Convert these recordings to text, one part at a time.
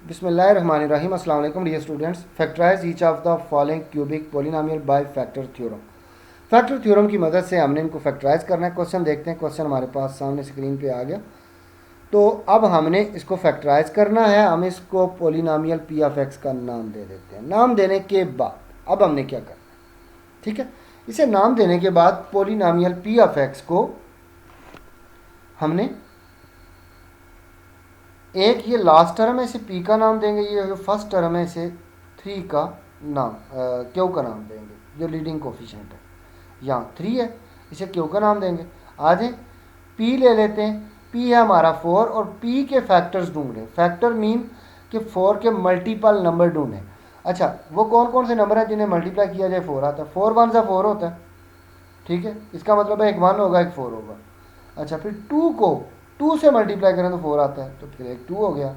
बिस्मिल्लाहिर्रहमानिर्रहीम। अस्सलाम वालेकुम dear students. Factorize each of the following cubic polynomial by factor theorem. Factor theorem की मदद से हमने इनको फैक्टराइज करना है। क्वेश्चन देखते हैं। क्वेश्चन हमारे पास सामने स्क्रीन पे आ गया। तो अब हमने इसको फैक्टराइज करना है। हम इसको पोलिनोमियल पी ऑफ एक्स का नाम दे देते हैं। नाम देने के बाद अब हमने क्या करना है, ठीक है। इसे नाम देने के बाद पोलिनोमियल पी ऑफ एक्स को हमने एक ये लास्ट टर्म है, इसे पी का नाम देंगे। ये जो फर्स्ट टर्म है इसे थ्री का नाम क्यू का नाम देंगे। जो लीडिंग कोफिशिएंट है यहाँ थ्री है, इसे क्यू का नाम देंगे। आ जाए पी ले लेते हैं। पी है हमारा फोर और पी के फैक्टर्स ढूंढें। फैक्टर मीन कि फोर के मल्टीपल नंबर ढूंढें। अच्छा, वो कौन कौन से नंबर हैं जिन्हें मल्टीप्लाई किया जाए फोर आता है। फोर वन सा फोर होता है, ठीक है। इसका मतलब है एक वन होगा एक फोर होगा। अच्छा, फिर टू को टू से मल्टीप्लाई करें तो फोर आता है, तो फिर एक टू हो गया।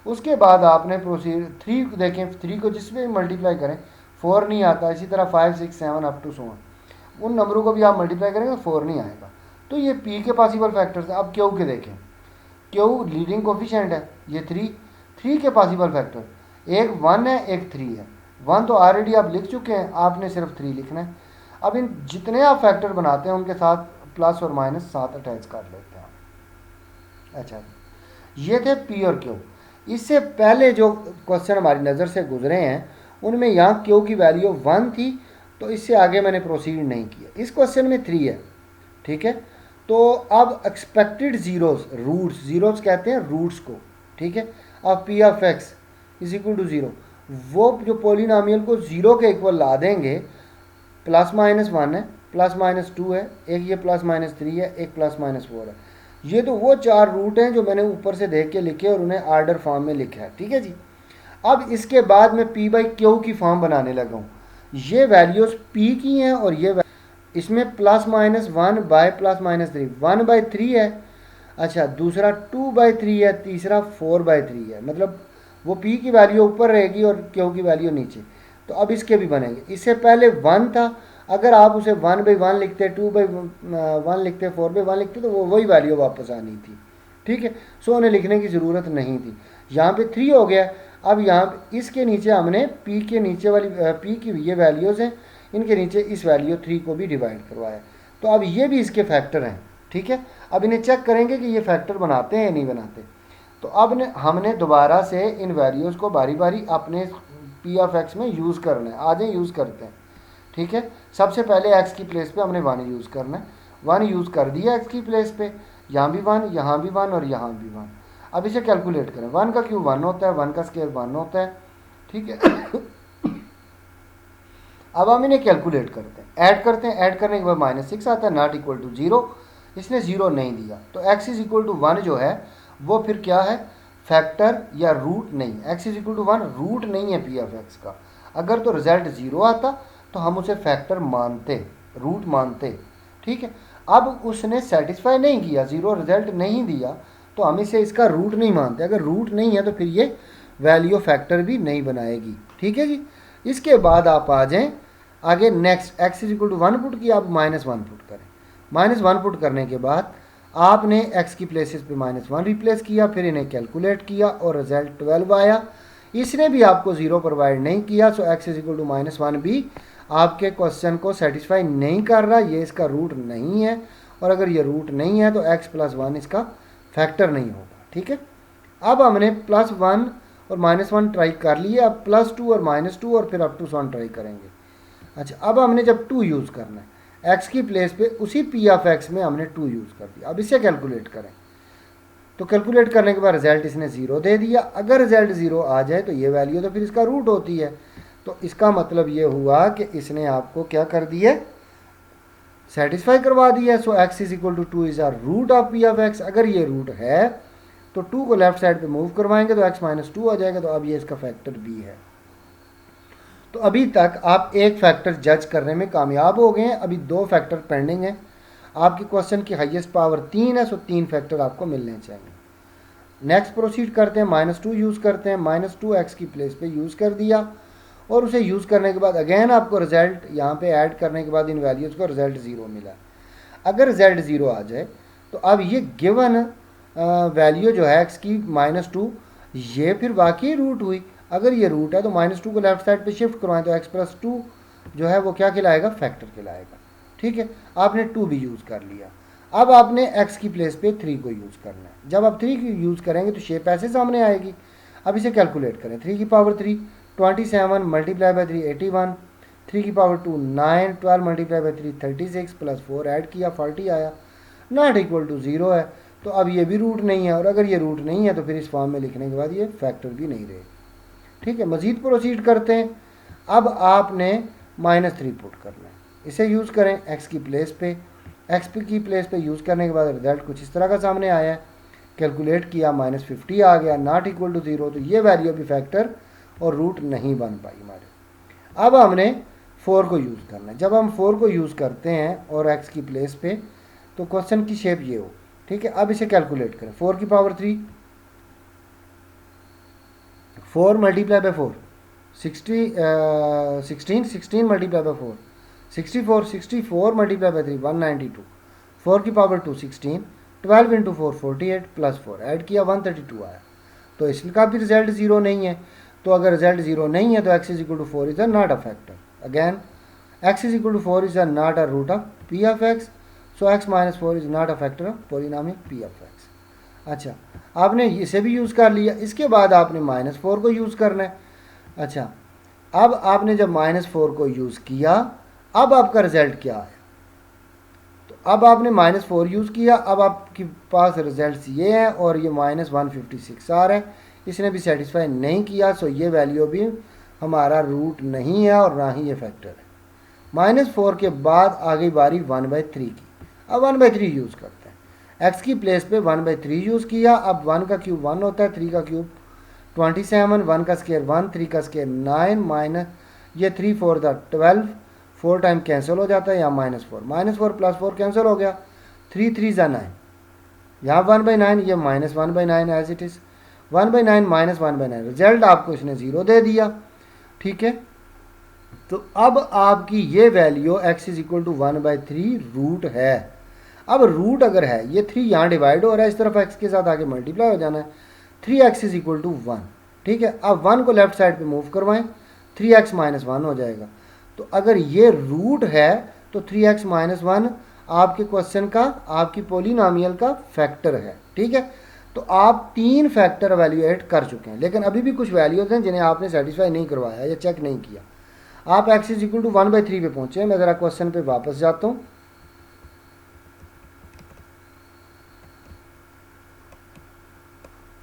उसके बाद आपने प्रोसीड थ्री देखें, थ्री को जिसमें भी मल्टीप्लाई करें फोर नहीं आता। इसी तरह five six seven up to so उन नंबरों को भी आप मल्टीप्लाई करेंगे तो फोर नहीं आएगा। तो ये पी के पॉसिबल फैक्टर्स हैं। अब क्यू के देखें, क्यू लीडिंग कोफिशिएंट है, ये थ्री। थ्री के पॉसिबल फैक्टर एक वन है एक थ्री है। वन तो ऑलरेडी आप लिख चुके हैं, आपने सिर्फ थ्री लिखना है। अब इन जितने आप फैक्टर बनाते हैं उनके साथ प्लस और माइनस साथ अटैच कर लेते हैं। अच्छा, ये थे पी और क्यू। इससे पहले जो क्वेश्चन हमारी नज़र से गुजरे हैं उनमें यहाँ क्यू की वैल्यू वन थी, तो इससे आगे मैंने प्रोसीड नहीं किया। इस क्वेश्चन में थ्री है, ठीक है। तो अब एक्सपेक्टेड ज़ीरोस, रूट्स, ज़ीरोस कहते हैं रूट्स को, ठीक है। अब P of X is equal to zero, वो जो पोलिनोमियल को ज़ीरो के इक्वल ला देंगे। प्लस माइनस वन है, प्लस माइनस टू है, एक ये प्लस माइनस थ्री है, एक प्लस माइनस फोर है। ये तो वो चार रूट हैं जो मैंने ऊपर से देख के लिखे और उन्हें आर्डर फॉर्म में लिखा है, ठीक है जी। अब इसके बाद मैं पी बाई क्यू की फॉर्म बनाने लगा हूँ। ये वैल्यूज़ पी की हैं और ये इसमें plus minus one by plus minus three, one by three है। अच्छा, दूसरा टू बाई थ्री है, तीसरा फोर बाई थ्री है। मतलब वो पी की वैल्यू ऊपर रहेगी और क्यू की वैल्यू नीचे। तो अब इसके भी बनेंगे। इससे पहले वन था, अगर आप उसे वन बाई वन लिखते, टू बाई वन लिखते, फोर बाई वन लिखते तो वो वही वैल्यू वापस आनी थी, ठीक है। सो उन्हें लिखने की ज़रूरत नहीं थी। यहाँ पे थ्री हो गया। अब यहाँ इसके नीचे हमने पी के नीचे वाली पी की ये वैल्यूज़ हैं, इनके नीचे इस वैल्यू थ्री को भी डिवाइड करवाया। तो अब ये भी इसके फैक्टर हैं, ठीक है। अब इन्हें चेक करेंगे कि ये फैक्टर बनाते हैं या नहीं बनाते। तो अब हमने दोबारा से इन वैल्यूज़ को बारी बारी अपने पी ऑफ एक्स में यूज़ करना है। आ जाए यूज़ करते हैं, ठीक है। सबसे पहले एक्स की प्लेस पे हमने वन यूज़ करना है। वन यूज़ कर दिया एक्स की प्लेस पे, यहाँ भी वन, यहाँ भी वन और यहाँ भी वन। अब इसे कैलकुलेट करें। वन का क्यूब वन होता है, वन का स्क्वायर वन होता है, ठीक है। अब हम इन्हें कैलकुलेट करते हैं, ऐड करते हैं। ऐड करने के बाद माइनस सिक्स आता है, नॉट इक्वल टू जीरो। इसने ज़ीरो नहीं दिया, तो X is equal to one जो है वो फिर क्या है, फैक्टर या रूट नहीं। X is equal to one root नहीं है पी ऑफ एक्स का। अगर तो रिजल्ट ज़ीरो आता तो हम उसे फैक्टर मानते, रूट मानते, ठीक है। अब उसने सेटिस्फाई नहीं किया, ज़ीरो रिजल्ट नहीं दिया, तो हम इसे इसका रूट नहीं मानते। अगर रूट नहीं है तो फिर ये वैल्यू फैक्टर भी नहीं बनाएगी, ठीक है जी। इसके बाद आप आ जाएं आगे। Next X is equal to one put किया, आप माइनस वन पुट करें। माइनस वन पुट करने के बाद आपने एक्स की प्लेसेस पे माइनस वन रिप्लेस किया, फिर इन्हें कैलकुलेट किया और रिजल्ट 12 आया। इसने भी आपको ज़ीरो प्रोवाइड नहीं किया, so x is equal to minus one भी आपके क्वेश्चन को सेटिस्फाई नहीं कर रहा। ये इसका रूट नहीं है, और अगर ये रूट नहीं है तो एक्स प्लस वन इसका फैक्टर नहीं होगा, ठीक है। अब हमने प्लस वन और माइनस वन ट्राई कर लिए। अब प्लस टू और माइनस टू और फिर अप टू वन ट्राई करेंगे। अच्छा, अब हमने जब टू यूज़ करना है एक्स की प्लेस पे, उसी पी ऑफ एक्स में हमने टू यूज़ कर दिया। अब इसे कैलकुलेट करें, तो कैलकुलेट करने के बाद रिजल्ट इसने ज़ीरो दे दिया। अगर रिजल्ट ज़ीरो आ जाए तो ये वैल्यू तो फिर इसका रूट होती है। तो इसका मतलब ये हुआ कि इसने आपको क्या कर दिया, सेटिस्फाई करवा दिया। So x is equal to two is our root of P of x. अगर ये रूट है तो टू को लेफ्ट साइड पे मूव करवाएंगे तो एक्स माइनस टू आ जाएगा। तो अब ये इसका फैक्टर भी है। तो अभी तक आप एक फैक्टर जज करने में कामयाब हो गए हैं। अभी दो फैक्टर पेंडिंग हैं। आपकी क्वेश्चन की हाईएस्ट पावर तीन है, सो तीन फैक्टर आपको मिलने चाहिए। नेक्स्ट प्रोसीड करते हैं, माइनस टू यूज़ करते हैं। माइनस टू एक्स की प्लेस पे यूज़ कर दिया, और उसे यूज़ करने के बाद अगेन आपको रिजल्ट यहाँ पे ऐड करने के बाद इन वैल्यूज़ को रिजल्ट ज़ीरो मिला। अगर रिजल्ट ज़ीरो आ जाए तो अब ये गिवन वैल्यू जो है एक्स की माइनस टू, ये फिर वाकई रूट हुई। अगर ये रूट है तो -2 को लेफ्ट साइड पे शिफ्ट करवाएं तो x+2 जो है वो क्या खिलाएगा, फैक्टर खिलाएगा। ठीक है, आपने 2 भी यूज़ कर लिया। अब आपने x की प्लेस पे 3 को यूज़ करना है। जब आप 3 की यूज़ करेंगे तो शेप ऐसे सामने आएगी। अब इसे कैलकुलेट करें। 3 की पावर 3 27 मल्टीप्लाई बाई 3 81, 3 की power 2 9, 12 multiply by 3 36 plus 4 add किया 40 आया, नॉट इक्वल टू 0 है। तो अब ये भी रूट नहीं है, और अगर ये रूट नहीं है तो फिर इस फॉर्म में लिखने के बाद ये फैक्टर भी नहीं रहे। ठीक है, मज़ीद प्रोसीड करते हैं। अब आपने -3 पुट करना है, इसे यूज़ करें x की प्लेस पे। x की प्लेस पे यूज़ करने के बाद रिजल्ट कुछ इस तरह का सामने आया है। कैलकुलेट किया -50 आ गया, नॉट इक्वल टू 0। तो ये वैल्यू अभी फैक्टर और रूट नहीं बन पाई हमारे। अब हमने 4 को यूज़ करना है। जब हम 4 को यूज़ करते हैं और x की प्लेस पे तो क्वेश्चन की शेप ये हो। ठीक है, अब इसे कैलकुलेट करें। 4 की power 3, 4 multiply by 4 16 multiply by 4 64, 64 multiply by 3 192, 4 की पावर 2 16, 12 इंटू 4 48 प्लस 4 ऐड किया 132 आया। तो इसका भी रिजल्ट 0 नहीं है। तो अगर रिजल्ट 0 नहीं है तो x is equal to 4 is a not a factor. Again x is equal to 4 is a not a root of p of x, so x minus 4 is not a factor of polynomial p of x। अच्छा, आपने इसे भी use कर लिया। इसके बाद आपने -4 को यूज़ करना है। अच्छा, अब आपने जब -4 को यूज़ किया, अब आपका रिजल्ट क्या है? तो अब आपने -4 यूज़ किया, अब आपके पास रिजल्ट ये है और ये -156 आ रहा है। इसने भी सेटिस्फाई नहीं किया, सो ये वैल्यू भी हमारा रूट नहीं है और ना ही ये फैक्टर है। -4 के बाद आ गई बारी 1/3 की। अब 1/3 यूज़ करते हैं। x की प्लेस पे 1/3 यूज़ किया। अब 1 का क्यूब 1 होता है, 3 का क्यूब 27, 1 का स्केयर 1, 3 का स्केयर 9 माइनस ये 3 4 था 12, 4 टाइम कैंसिल हो जाता है, यहाँ -4 प्लस 4 कैंसिल हो गया, 3 3 ज़ा 9, यहाँ 1/9, ये -1/9 एज इट इज़, 1/9 -1/9 रिजल्ट आपको इसने 0 दे दिया। ठीक है, तो अब आपकी ये value x is equal to 1/3 root है। अब रूट अगर है, ये 3 यहाँ डिवाइड हो रहा है, इस तरफ x के साथ आगे मल्टीप्लाई हो जाना है, 3x इज इक्वल टू 1। ठीक है, अब 1 को लेफ्ट साइड पे मूव करवाएं, 3x माइनस 1 हो जाएगा। तो अगर ये रूट है तो 3x माइनस 1 आपके क्वेश्चन का, आपकी पॉलिनॉमियल का फैक्टर है। ठीक है, तो आप 3 फैक्टर एवेल्यूएट कर चुके हैं, लेकिन अभी भी कुछ वैल्यूज हैं जिन्हें आपने सेटिस्फाई नहीं करवाया या चेक नहीं किया। आप x इज इक्वल टू 1/3 पे पहुंचे। मैं ज़रा क्वेश्चन पे वापस जाता हूँ।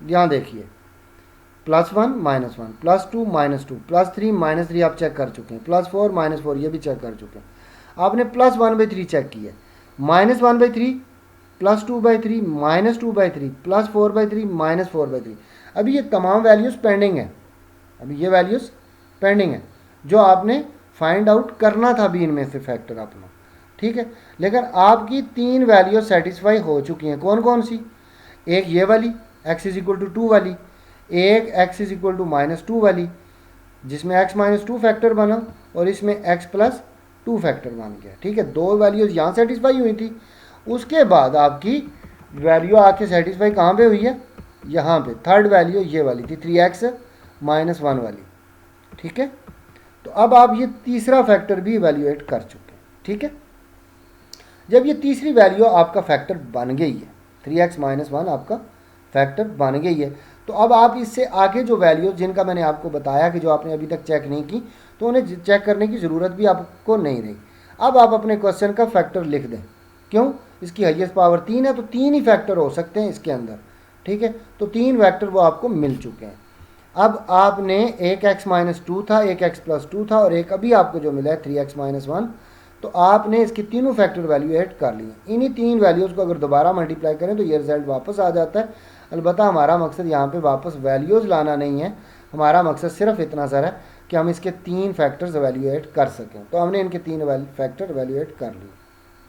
यहाँ देखिए, +1 -1 +2 -2 +3 -3 आप चेक कर चुके हैं, +4 -4 ये भी चेक कर चुके हैं। आपने +1/3 चेक किया, -1/3 +2/3 -2/3 +4/3 -4/3। अभी ये तमाम वैल्यूज़ पेंडिंग है, अभी ये वैल्यूज़ पेंडिंग है जो आपने फाइंड आउट करना था भी इनमें से फैक्टर अपना। ठीक है, लेकिन आपकी 3 वैल्यूज सेटिस्फाई हो चुकी हैं। कौन कौन सी? एक ये वाली x इज इक्वल टू 2 वाली, एक x इज इक्वल टू -2 वाली जिसमें x -2 फैक्टर बना और इसमें x + 2 फैक्टर बन गया। ठीक है, 2 वैल्यूज यहाँ सेटिस्फाई हुई थी। उसके बाद आपकी वैल्यू आके सेटिस्फाई कहाँ पे हुई है? यहाँ पे थर्ड वैल्यू ये वाली थी, 3x - 1 वाली। ठीक है, तो अब आप ये तीसरा फैक्टर भी इवेल्युएट कर चुके हैं। ठीक है, जब ये तीसरी वैल्यू आपका फैक्टर बन गई है, 3x - 1 आपका फैक्टर बन गई है, तो अब आप इससे आगे जो वैल्यूज जिनका मैंने आपको बताया कि जो आपने अभी तक चेक नहीं की, तो उन्हें चेक करने की ज़रूरत भी आपको नहीं रही। अब आप अपने क्वेश्चन का फैक्टर लिख दें। क्यों? इसकी हाईएस्ट पावर 3 है, तो 3 ही फैक्टर हो सकते हैं इसके अंदर। ठीक है, तो 3 फैक्टर वो आपको मिल चुके हैं। अब आपने एक x - 2 था, एक x + 2 था और एक अभी आपको जो मिला है 3x - 1, तो आपने इसकी तीनों फैक्टर वैल्यू ऐड कर ली है। इन्हीं 3 वैल्यूज़ को अगर दोबारा मल्टीप्लाई करें तो ये रिजल्ट वापस आ जाता है। अलबत्ता हमारा मकसद यहाँ पे वापस वैल्यूज़ लाना नहीं है, हमारा मकसद सिर्फ इतना सा है कि हम इसके 3 फैक्टर्स वैल्यूएट कर सकें। तो हमने इनके 3 फैक्टर वैल्यूएट कर लिए।